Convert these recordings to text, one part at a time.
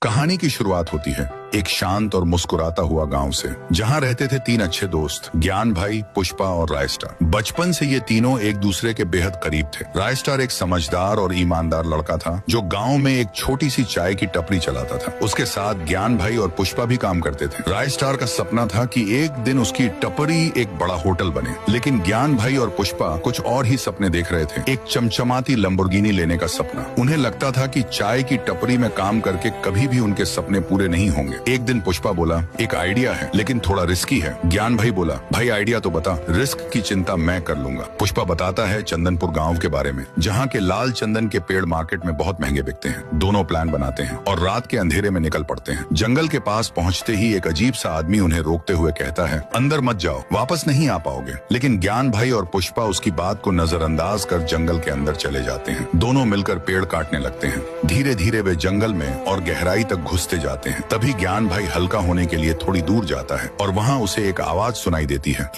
कहानी की शुरुआत होती है एक शांत और मुस्कुराता हुआ गांव से, जहां रहते थे तीन अच्छे दोस्त, ज्ञान भाई, पुष्पा और राय स्टार। बचपन से ये तीनों एक दूसरे के बेहद करीब थे। राय स्टार एक समझदार और ईमानदार लड़का था जो गांव में एक छोटी सी चाय की टपरी चलाता था। उसके साथ ज्ञान भाई और पुष्पा भी काम करते थे। राय स्टार का सपना था कि एक दिन उसकी टपरी एक बड़ा होटल बने, लेकिन ज्ञान भाई और पुष्पा कुछ और ही सपने देख रहे थे। एक चमचमाती लंबोर्गिनी लेने का सपना। उन्हें लगता था कि चाय की टपरी में काम करके कभी भी उनके सपने पूरे नहीं होंगे। एक दिन पुष्पा बोला, एक आइडिया है लेकिन थोड़ा रिस्की है। ज्ञान भाई बोला, भाई आइडिया तो बता। रिस्क की चिंता मैं कर लूंगा। पुष्पा बताता है चंदनपुर गांव के बारे में, जहां के लाल चंदन के पेड़ मार्केट में बहुत महंगे बिकते हैं। दोनों प्लान बनाते हैं और रात के अंधेरे में निकल पड़ते हैं। जंगल के पास पहुंचते ही एक अजीब सा आदमी उन्हें रोकते हुए कहता है, अंदर मत जाओ, वापस नहीं आ पाओगे। लेकिन ज्ञान भाई और पुष्पा उसकी बात को नजरअंदाज कर जंगल के अंदर चले जाते हैं। दोनों मिलकर पेड़ काटने लगते हैं। धीरे धीरे वे जंगल में और गहराई तक घुसते जाते हैं। तभी ज्ञान भाई हल्का होने के लिए थोड़ी दूर जाता है और वहाँ उसे एक आवाज सुनाई देती है,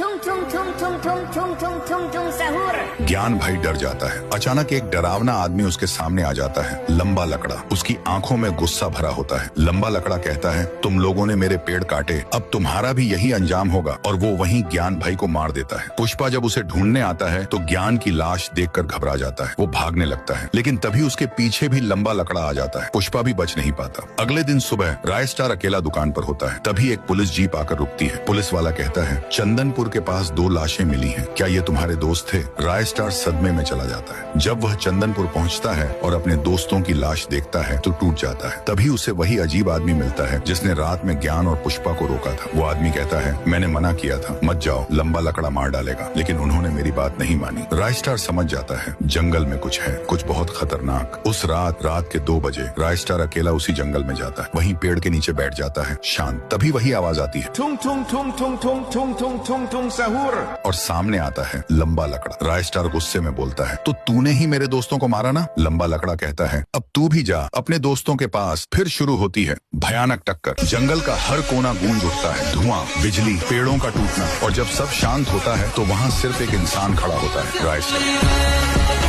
ज्ञान भाई डर जाता है। अचानक एक डरावना आदमी उसके सामने आ जाता है, लंबा लकड़ा। उसकी आंखों में गुस्सा भरा होता है। लंबा लकड़ा कहता है, तुम लोगों ने मेरे पेड़ काटे, अब तुम्हारा भी यही अंजाम होगा। और वो वहीं ज्ञान भाई को मार देता है। पुष्पा जब उसे ढूंढने आता है तो ज्ञान की लाश देखकर घबरा जाता है। वो भागने लगता है, लेकिन तभी उसके पीछे भी लंबा लकड़ा आ जाता है। पुष्पा भी बच नहीं पाता। अगले दिन सुबह राय स्टार अकेला दुकान पर होता है। तभी एक पुलिस जीप आकर रुकती है। पुलिस वाला कहता है, चंदनपुर के पास 2 लाशें मिली हैं, क्या ये तुम्हारे दोस्त थे? राय स्टार सदमे में चला जाता है। जब वह चंदनपुर पहुंचता है और अपने दोस्तों की लाश देखता है तो टूट जाता है। तभी उसे वही अजीब आदमी मिलता है जिसने रात में ज्ञान और पुष्पा को रोका था। वो आदमी कहता है, मैंने मना किया था, मत जाओ, लंबा लकड़ा मार डालेगा, लेकिन उन्होंने मेरी बात नहीं मानी। राय स्टार समझ जाता है जंगल में कुछ है, कुछ बहुत खतरनाक। उस रात के 2 बजे राय स्टार अकेला उसी जंगल में जाता है। वहीं पेड़ के नीचे बैठ जाता है, शांत। तभी वही आवाज आती है, ठुंग ठुंग ठुंग ठुंग ठुंग ठुंग ठुंग ठुंग ठुंग सहूर। और सामने आता है लंबा लकड़ा। राय स्टार गुस्से में बोलता है, तो तूने ही मेरे दोस्तों को मारा ना? लंबा लकड़ा कहता है, अब तू भी जा अपने दोस्तों के पास। फिर शुरू होती है भयानक टक्कर। जंगल का हर कोना गूंज उठता है, धुआं, बिजली, पेड़ों का टूटना। और जब सब शांत होता है तो वहाँ सिर्फ एक इंसान खड़ा होता है, राय स्टार।